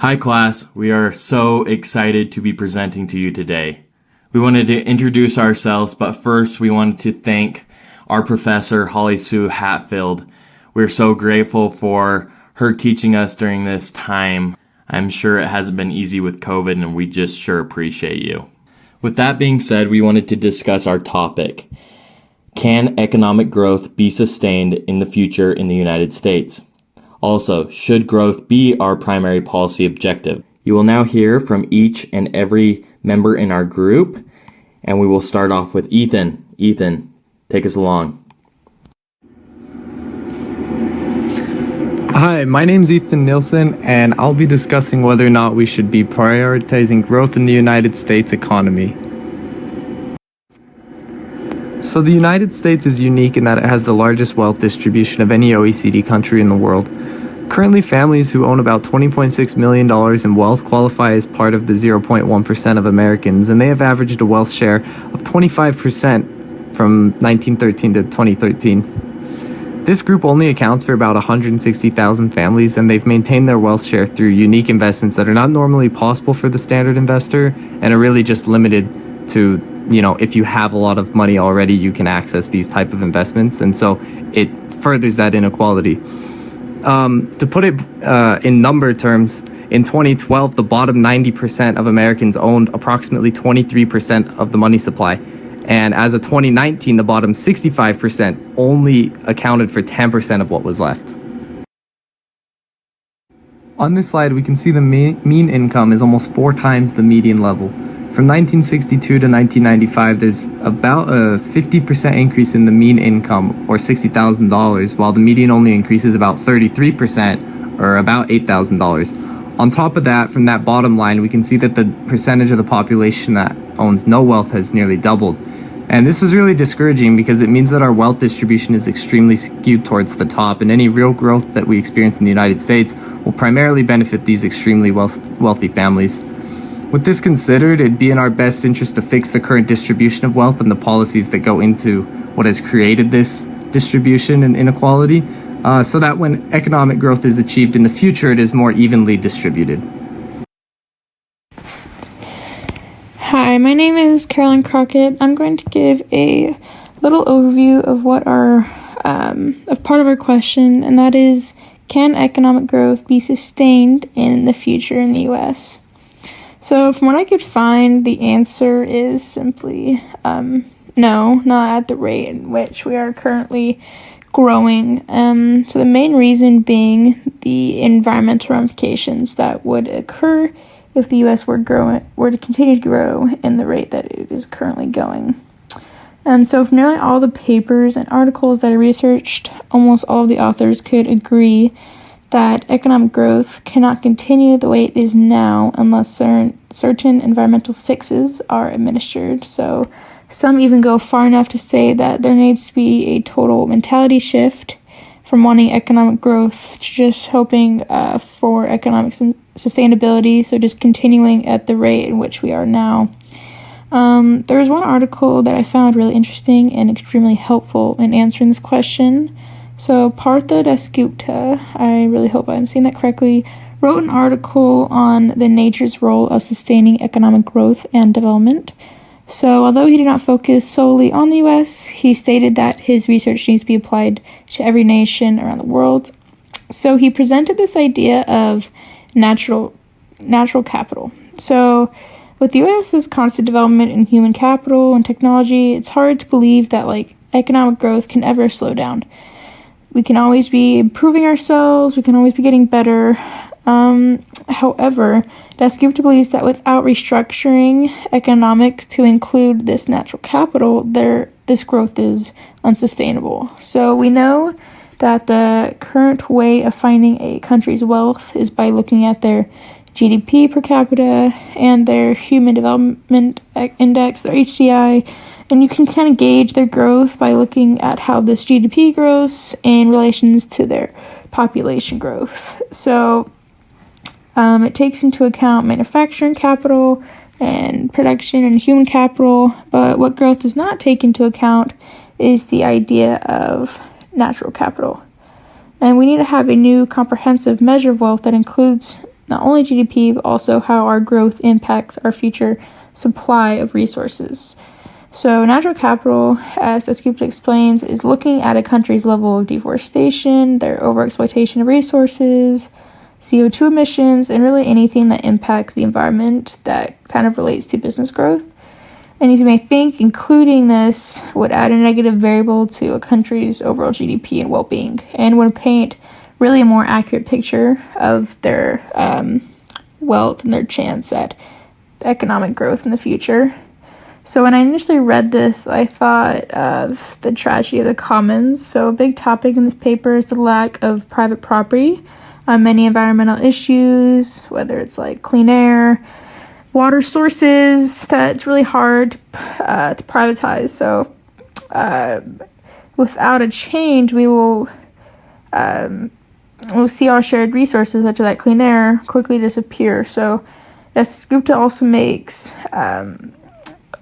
Hi class, we are so excited to be presenting to you today. We wanted to introduce ourselves, but first we wanted to thank our professor, Holly Sue Hatfield. We're so grateful for her teaching us during this time. I'm sure it hasn't been easy with COVID, and we just sure appreciate you. With that being said, we wanted to discuss our topic. Can economic growth be sustained in the future in the United States? Also, should growth be our primary policy objective? You will now hear from each and every member in our group, and we will start off with Ethan. Ethan, take us along. Hi, my name's Ethan Nielson, and I'll be discussing whether or not we should be prioritizing growth in the United States economy. So the United States is unique in that it has the largest wealth distribution of any OECD country in the world. Currently, families who own about $20.6 million in wealth qualify as part of the 0.1% of Americans, and they have averaged a wealth share of 25% from 1913 to 2013. This group only accounts for about 160,000 families, and they've maintained their wealth share through unique investments that are not normally possible for the standard investor and are really just limited to, if you have a lot of money already, you can access these type of investments, and so it furthers that inequality. To put it in number terms, in 2012, the bottom 90% of Americans owned approximately 23% of the money supply. And as of 2019, the bottom 65% only accounted for 10% of what was left. On this slide, we can see the mean income is almost 4 times the median level. From 1962 to 1995, there's about a 50% increase in the mean income, or $60,000, while the median only increases about 33%, or about $8,000. On top of that, from that bottom line, we can see that the percentage of the population that owns no wealth has nearly doubled. And this is really discouraging because it means that our wealth distribution is extremely skewed towards the top, and any real growth that we experience in the United States will primarily benefit these extremely wealthy families. With this considered, it'd be in our best interest to fix the current distribution of wealth and the policies that go into what has created this distribution and inequality, so that when economic growth is achieved in the future, it is more evenly distributed. Hi, my name is Caroline Crockett. I'm going to give a little overview of what of part of our question, and that is, can economic growth be sustained in the future in the U.S.? So from what I could find, the answer is simply no, not at the rate in which we are currently growing. So the main reason being the environmental ramifications that would occur if the U.S. were to continue to grow in the rate that it is currently going. And so from nearly all the papers and articles that I researched, almost all of the authors could agree that economic growth cannot continue the way it is now unless certain environmental fixes are administered. So some even go far enough to say that there needs to be a total mentality shift from wanting economic growth to just hoping for economic sustainability, so just continuing at the rate in which we are now. There was one article that I found really interesting and extremely helpful in answering this question. So Partha Dasgupta, I really hope I'm saying that correctly, wrote an article on the nature's role of sustaining economic growth and development. So although he did not focus solely on the U.S., he stated that his research needs to be applied to every nation around the world. So he presented this idea of natural capital. So with the U.S.'s constant development in human capital and technology, it's hard to believe that economic growth can ever slow down. We can always be improving ourselves, we can always be getting better. However, Dasgupta believes that without restructuring economics to include this natural capital, this growth is unsustainable. So we know that the current way of finding a country's wealth is by looking at their GDP per capita and their Human Development Index, their HDI, and you can kind of gauge their growth by looking at how this GDP grows in relations to their population growth. So it takes into account manufacturing capital and production and human capital, but what growth does not take into account is the idea of natural capital. And we need to have a new comprehensive measure of wealth that includes not only GDP, but also how our growth impacts our future supply of resources. So natural capital, as Dasgupta explains, is looking at a country's level of deforestation, their overexploitation of resources, CO2 emissions, and really anything that impacts the environment that kind of relates to business growth. And as you may think, including this would add a negative variable to a country's overall GDP and well-being, and would paint really a more accurate picture of their wealth and their chance at economic growth in the future. So when I initially read this, I thought of the tragedy of the commons. So a big topic in this paper is the lack of private property on many environmental issues, whether it's like clean air, water sources, that's really hard to privatize. So without a change, we'll see our shared resources, such as that clean air, quickly disappear. So Dasgupta also makes...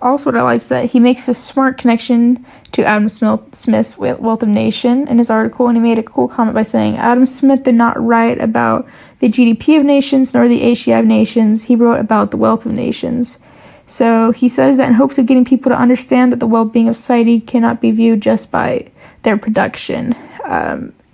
Also, what I like is that he makes a smart connection to Adam Smith's Wealth of Nation in his article, and he made a cool comment by saying, Adam Smith did not write about the GDP of nations nor the HDI of nations. He wrote about the wealth of nations. So he says that in hopes of getting people to understand that the well-being of society cannot be viewed just by their production.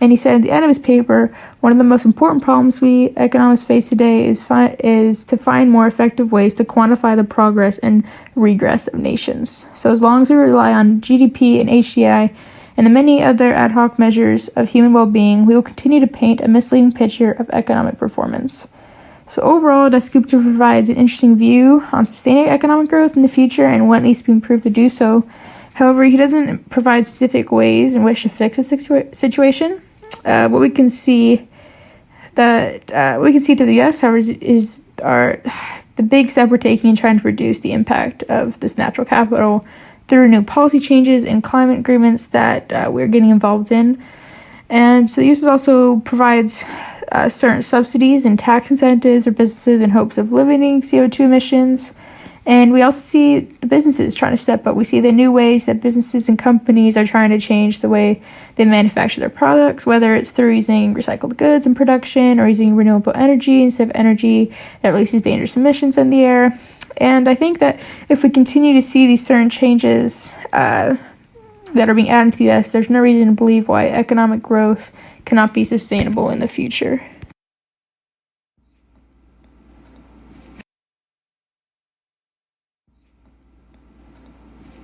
And he said at the end of his paper, one of the most important problems we economists face today is to find more effective ways to quantify the progress and regress of nations. So as long as we rely on GDP and HDI and the many other ad hoc measures of human well-being, we will continue to paint a misleading picture of economic performance. So overall, Dasgupta provides an interesting view on sustaining economic growth in the future and what needs to be improved to do so. However, he doesn't provide specific ways in which to fix a situation. What we can see through the U.S., however, is the big step we're taking in trying to reduce the impact of this natural capital through new policy changes and climate agreements that we're getting involved in. And so the U.S. also provides certain subsidies and tax incentives for businesses in hopes of limiting CO2 emissions. And we also see the businesses trying to step up. We see the new ways that businesses and companies are trying to change the way they manufacture their products, whether it's through using recycled goods in production or using renewable energy instead of energy that releases dangerous emissions in the air. And I think that if we continue to see these certain changes that are being added to the U.S., there's no reason to believe why economic growth cannot be sustainable in the future.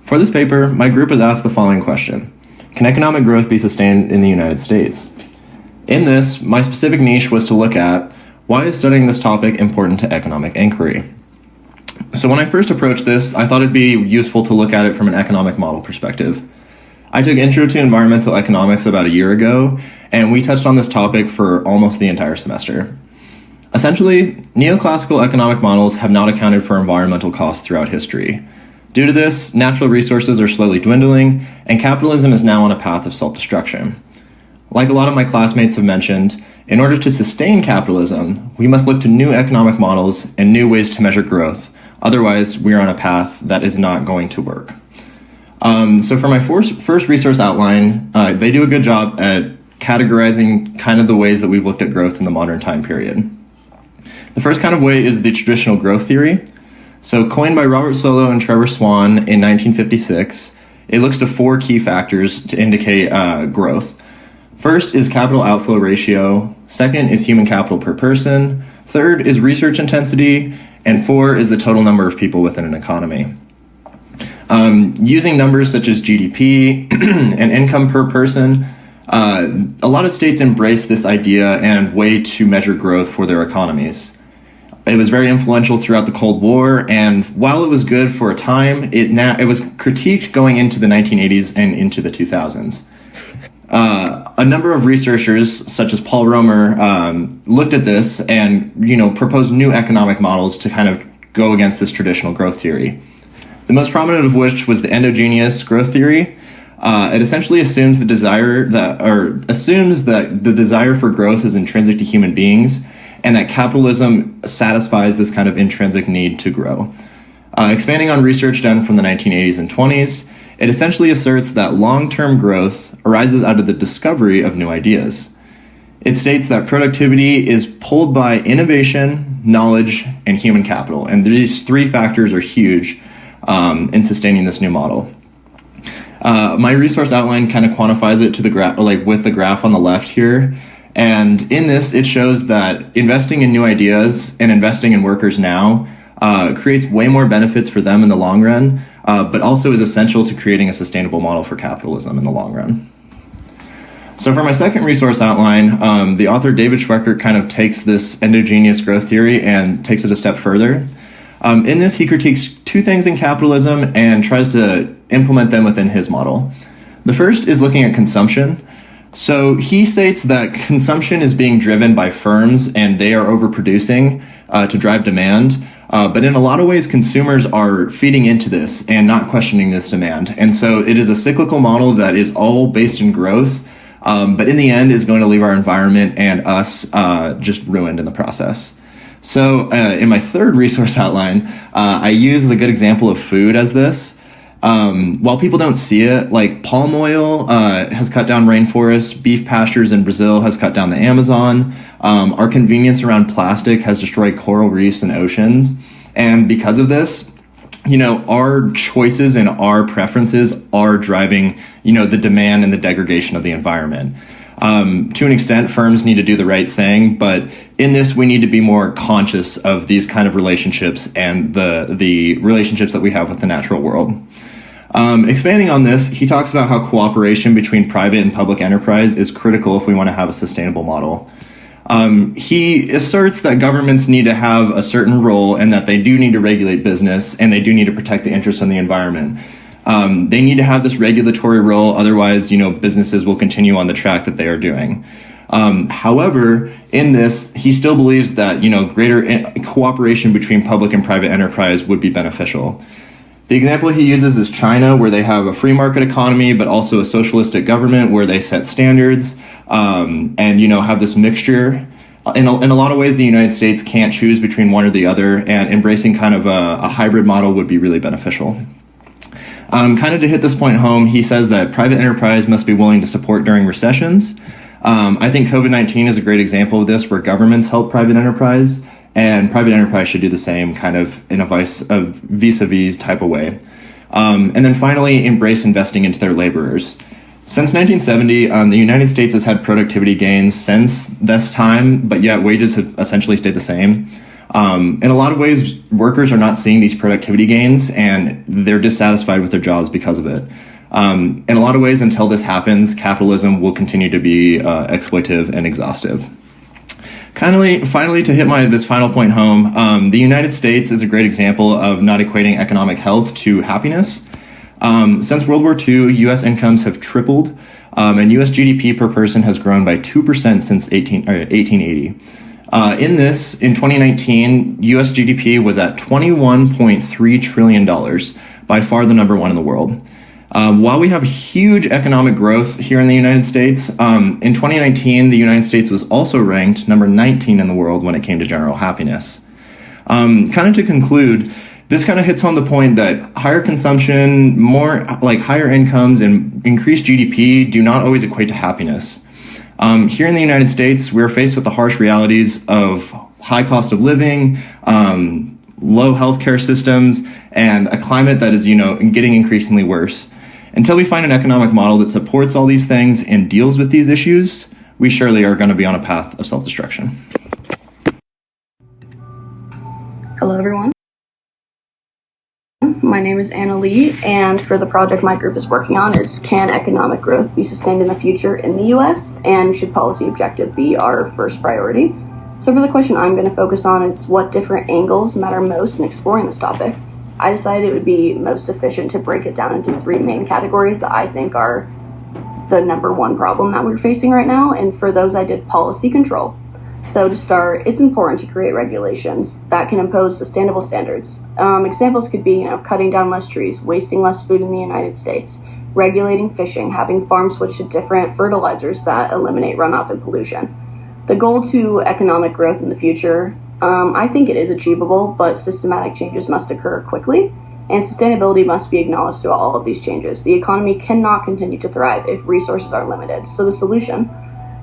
For this paper, my group was asked the following question: can economic growth be sustained in the United States? In this, my specific niche was to look at why is studying this topic important to economic inquiry. So when I first approached this, I thought it'd be useful to look at it from an economic model perspective. I took Intro to Environmental Economics about a year ago, and we touched on this topic for almost the entire semester. Essentially, neoclassical economic models have not accounted for environmental costs throughout history. Due to this, natural resources are slowly dwindling, and capitalism is now on a path of self-destruction. Like a lot of my classmates have mentioned, in order to sustain capitalism, we must look to new economic models and new ways to measure growth. Otherwise, we are on a path that is not going to work. So for my first resource outline, they do a good job at categorizing kind of the ways that we've looked at growth in the modern time period. The first kind of way is the traditional growth theory. So coined by Robert Solow and Trevor Swan in 1956, it looks to four key factors to indicate growth. First is capital outflow ratio, second is human capital per person, third is research intensity, and four is the total number of people within an economy. Using numbers such as GDP and income per person, a lot of states embrace this idea and way to measure growth for their economies. It was very influential throughout the Cold War, and while it was good for a time, it was critiqued going into the 1980s and into the 2000s. A number of researchers, such as Paul Romer, looked at this and proposed new economic models to kind of go against this traditional growth theory. The most prominent of which was the endogenous growth theory. It essentially assumes that the desire for growth is intrinsic to human beings, and that capitalism satisfies this kind of intrinsic need to grow. Expanding on research done from the 1980s and 20s, it essentially asserts that long-term growth arises out of the discovery of new ideas. It states that productivity is pulled by innovation, knowledge, and human capital. And these three factors are huge in sustaining this new model. My resource outline kind of quantifies it to the graph, like with the graph on the left here. And in this, it shows that investing in new ideas and investing in workers now creates way more benefits for them in the long run, but also is essential to creating a sustainable model for capitalism in the long run. So for my second resource outline, the author David Schweikert kind of takes this endogenous growth theory and takes it a step further. In this, he critiques two things in capitalism and tries to implement them within his model. The first is looking at consumption. So he states that consumption is being driven by firms and they are overproducing to drive demand. But in a lot of ways, consumers are feeding into this and not questioning this demand. And so it is a cyclical model that is all based in growth, but in the end is going to leave our environment and us just ruined in the process. So in my third resource outline, I use the good example of food as this. While people don't see it, like palm oil has cut down rainforests, beef pastures in Brazil has cut down the Amazon, our convenience around plastic has destroyed coral reefs and oceans. And because of this, our choices and our preferences are driving, the demand and the degradation of the environment. To an extent, firms need to do the right thing, but in this, we need to be more conscious of these kind of relationships and the relationships that we have with the natural world. Expanding on this, he talks about how cooperation between private and public enterprise is critical if we want to have a sustainable model. He asserts that governments need to have a certain role and that they do need to regulate business and they do need to protect the interests of the environment. They need to have this regulatory role, otherwise, businesses will continue on the track that they are doing. However, in this, he still believes that, greater cooperation between public and private enterprise would be beneficial. The example he uses is China, where they have a free market economy, but also a socialistic government where they set standards and, have this mixture. In a lot of ways, the United States can't choose between one or the other, and embracing kind of a hybrid model would be really beneficial. Kind of to hit this point home, he says that private enterprise must be willing to support during recessions. I think COVID-19 is a great example of this, where governments help private enterprise, and private enterprise should do the same kind of in a vis-a-vis type of way. And then finally, embrace investing into their laborers. Since 1970, the United States has had productivity gains since this time, but yet wages have essentially stayed the same. In a lot of ways, workers are not seeing these productivity gains and they're dissatisfied with their jobs because of it. In a lot of ways, until this happens, capitalism will continue to be exploitive and exhaustive. Finally, to hit this final point home, the United States is a great example of not equating economic health to happiness. Since World War II, U.S. incomes have tripled, and U.S. GDP per person has grown by 2% since 1880. In 2019, U.S. GDP was at $21.3 trillion, by far the number one in the world. While we have huge economic growth here in the United States, in 2019, the United States was also ranked number 19 in the world when it came to general happiness. Kind of to conclude, this kind of hits home the point that higher consumption, higher incomes, and increased GDP do not always equate to happiness. Here in the United States, we're faced with the harsh realities of high cost of living, low healthcare systems, and a climate that is, getting increasingly worse. Until we find an economic model that supports all these things and deals with these issues, we surely are going to be on a path of self-destruction. Hello, everyone. My name is Anna Lee, and for the project my group is working on, it's can economic growth be sustained in the future in the U.S., and should policy objective be our first priority? So for the question I'm going to focus on, it's what different angles matter most in exploring this topic. I decided it would be most efficient to break it down into three main categories that I think are the number one problem that we're facing right now, and for those I did policy control. So to start, it's important to create regulations that can impose sustainable standards. Examples could be, cutting down less trees, wasting less food in the United States, regulating fishing, having farms switch to different fertilizers that eliminate runoff and pollution. The goal to economic growth in the future, I think it is achievable, but systematic changes must occur quickly, and sustainability must be acknowledged through all of these changes. The economy cannot continue to thrive if resources are limited. So the solution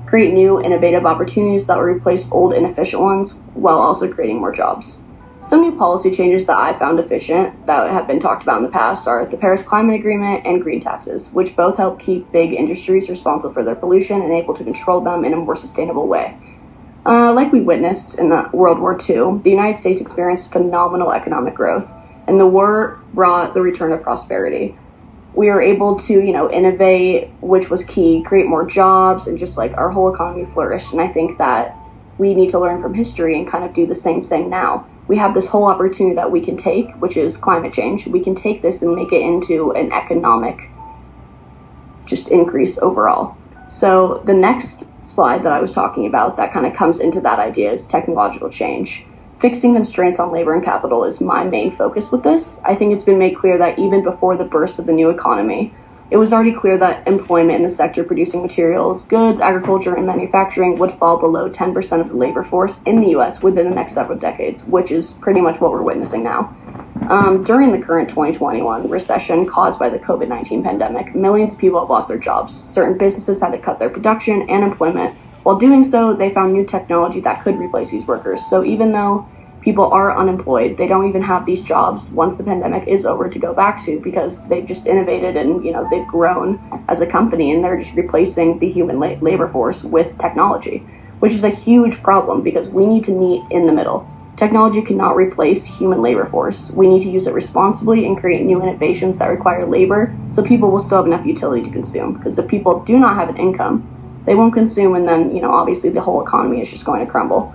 create new, innovative opportunities that will replace old, inefficient ones while also creating more jobs. Some new policy changes that I found efficient that have been talked about in the past are the Paris Climate Agreement and green taxes, which both help keep big industries responsible for their pollution and able to control them in a more sustainable way. Like we witnessed in World War II, the United States experienced phenomenal economic growth, and the war brought the return of prosperity. We were able to, innovate, which was key, create more jobs, and just like our whole economy flourished. And I think that we need to learn from history and kind of do the same thing now. We have this whole opportunity that we can take, which is climate change. We can take this and make it into an economic just increase overall. So the next slide that I was talking about that kind of comes into that idea is technological change. Fixing constraints on labor and capital is my main focus with this. I think it's been made clear that even before the burst of the new economy, it was already clear that employment in the sector producing materials, goods, agriculture, and manufacturing would fall below 10% of the labor force in the U.S. within the next several decades, which is pretty much what we're witnessing now. During the current 2021 recession caused by the COVID-19 pandemic, millions of people have lost their jobs. Certain businesses had to cut their production and employment. While doing so, they found new technology that could replace these workers. So even though people are unemployed, they don't even have these jobs once the pandemic is over to go back to because they've just innovated and they've grown as a company and they're just replacing the human labor force with technology, which is a huge problem because we need to meet in the middle. Technology cannot replace human labor force. We need to use it responsibly and create new innovations that require labor so people will still have enough utility to consume. Because if people do not have an income, they won't consume and then, obviously the whole economy is just going to crumble.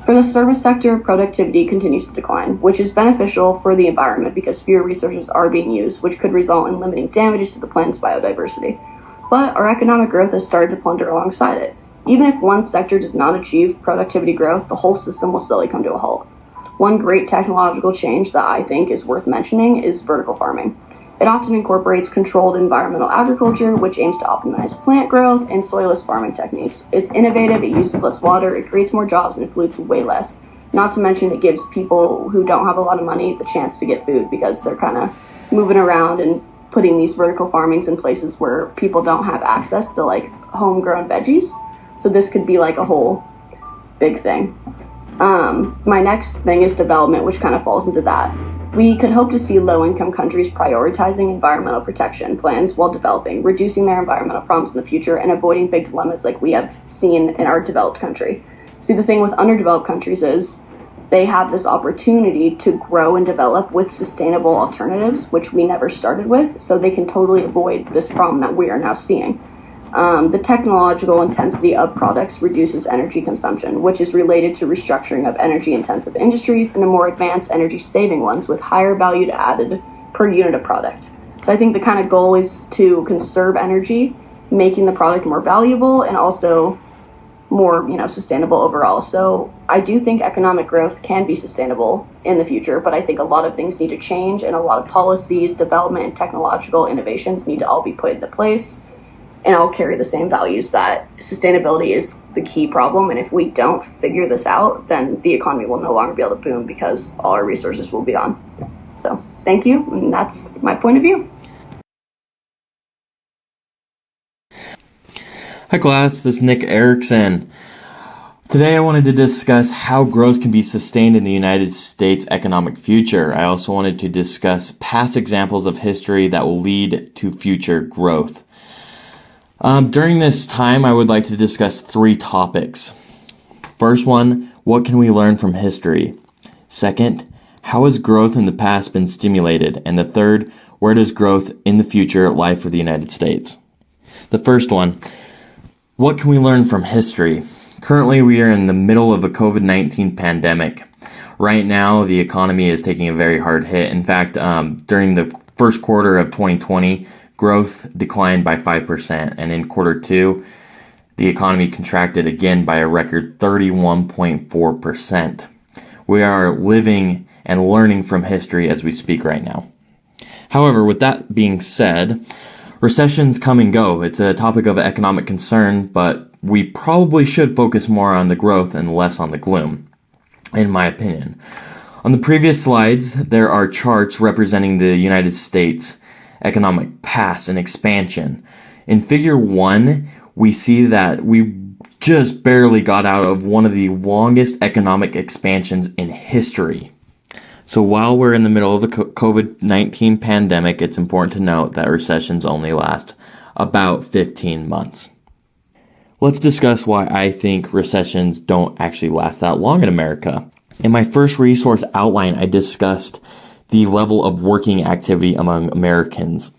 For the service sector, productivity continues to decline, which is beneficial for the environment because fewer resources are being used, which could result in limiting damages to the planet's biodiversity. But our economic growth has started to plunder alongside it. Even if one sector does not achieve productivity growth, the whole system will slowly come to a halt. One great technological change that I think is worth mentioning is vertical farming. It often incorporates controlled environmental agriculture, which aims to optimize plant growth and soilless farming techniques. It's innovative, it uses less water, it creates more jobs, and it pollutes way less. Not to mention it gives people who don't have a lot of money the chance to get food because they're kind of moving around and putting these vertical farmings in places where people don't have access to like homegrown veggies. So this could be like a whole big thing. My next thing is development, which kind of falls into that. We could hope to see low-income countries prioritizing environmental protection plans while developing, reducing their environmental problems in the future, and avoiding big dilemmas like we have seen in our developed country. See, the thing with underdeveloped countries is they have this opportunity to grow and develop with sustainable alternatives, which we never started with, so they can totally avoid this problem that we are now seeing. The technological intensity of products reduces energy consumption, which is related to restructuring of energy-intensive industries into more advanced energy-saving ones with higher value added per unit of product. So I think the kind of goal is to conserve energy, making the product more valuable and also more, sustainable overall. So I do think economic growth can be sustainable in the future, but I think a lot of things need to change and a lot of policies, development, and technological innovations need to all be put into place. And all carry the same values that sustainability is the key problem. And if we don't figure this out, then the economy will no longer be able to boom because all our resources will be gone. So thank you. And that's my point of view. Hi class, this is Nick Erickson. Today I wanted to discuss how growth can be sustained in the United States economic future. I also wanted to discuss past examples of history that will lead to future growth. During this time, I would like to discuss 3 topics. First one, what can we learn from history? Second, how has growth in the past been stimulated? And the third, where does growth in the future lie for the United States? The first one, what can we learn from history? Currently, we are in the middle of a COVID-19 pandemic. Right now, the economy is taking a very hard hit. In fact, during the first quarter of 2020, growth declined by 5%, and in quarter 2, the economy contracted again by a record 31.4%. We are living and learning from history as we speak right now. However, with that being said, recessions come and go. It's a topic of economic concern, but we probably should focus more on the growth and less on the gloom, in my opinion. On the previous slides, there are charts representing the United States economic past and expansion. In figure 1, we see that we just barely got out of one of the longest economic expansions in history. So while we're in the middle of the COVID-19 pandemic, it's important to note that recessions only last about 15 months. Let's discuss why I think recessions don't actually last that long in America. In my first resource outline, I discussed the level of working activity among Americans.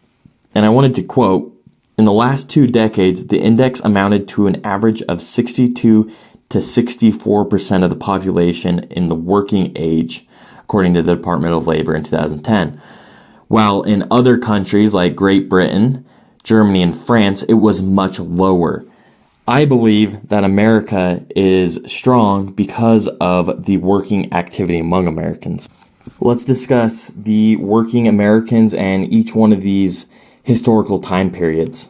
And I wanted to quote, "In the last 2 decades, the index amounted to an average of 62 to 64% of the population in the working age, according to the Department of Labor in 2010. While in other countries like Great Britain, Germany, and France, it was much lower. I believe that America is strong because of the working activity among Americans. Let's discuss the working Americans and each one of these historical time periods.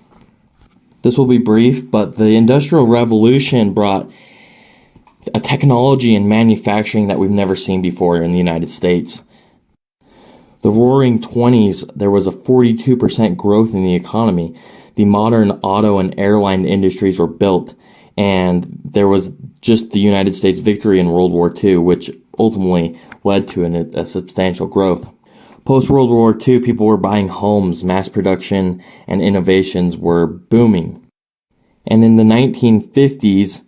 This will be brief, but the Industrial Revolution brought a technology and manufacturing that we've never seen before in the United States. The Roaring 20s, there was a 42% growth in the economy. The modern auto and airline industries were built, and there was just the United States victory in World War II, which ultimately led to a substantial growth. Post-World War II, people were buying homes, mass production and innovations were booming. And in the 1950s,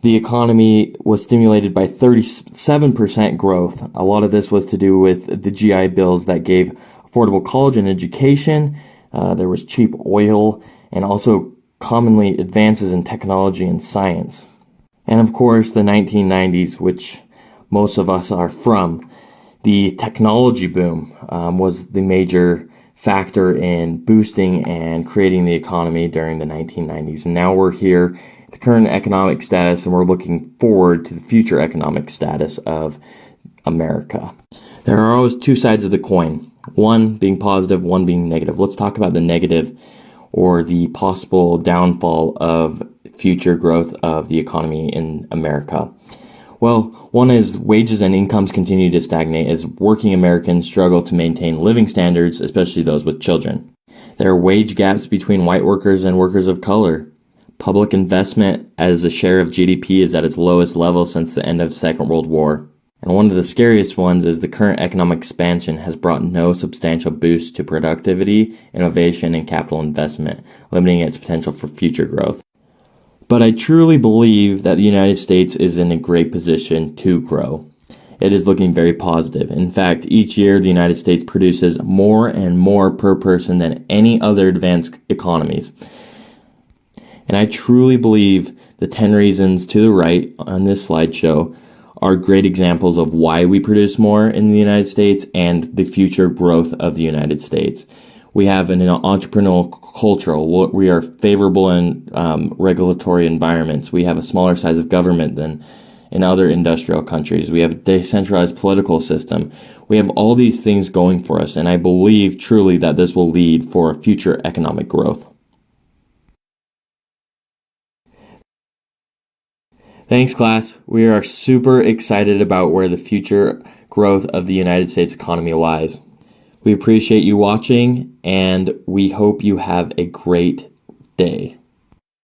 the economy was stimulated by 37% growth. A lot of this was to do with the GI bills that gave affordable college and education. There was cheap oil and also commonly advances in technology and science. And of course, the 1990s, which most of us are from. The technology boom was the major factor in boosting and creating the economy during the 1990s. And now we're here at the current economic status, and we're looking forward to the future economic status of America. There are always 2 sides of the coin, one being positive, one being negative. Let's talk about the negative, or the possible downfall of future growth of the economy in America. Well, one is wages and incomes continue to stagnate as working Americans struggle to maintain living standards, especially those with children. There are wage gaps between white workers and workers of color. Public investment as a share of GDP is at its lowest level since the end of the Second World War. And one of the scariest ones is the current economic expansion has brought no substantial boost to productivity, innovation, and capital investment, limiting its potential for future growth. But I truly believe that the United States is in a great position to grow. It is looking very positive. In fact, each year the United States produces more and more per person than any other advanced economies. And I truly believe the 10 reasons to the right on this slideshow are great examples of why we produce more in the United States and the future growth of the United States. We have an entrepreneurial culture. We are favorable in regulatory environments. We have a smaller size of government than in other industrial countries. We have a decentralized political system. We have all these things going for us, and I believe truly that this will lead for future economic growth. Thanks, class. We are super excited about where the future growth of the United States economy lies. We appreciate you watching, and we hope you have a great day.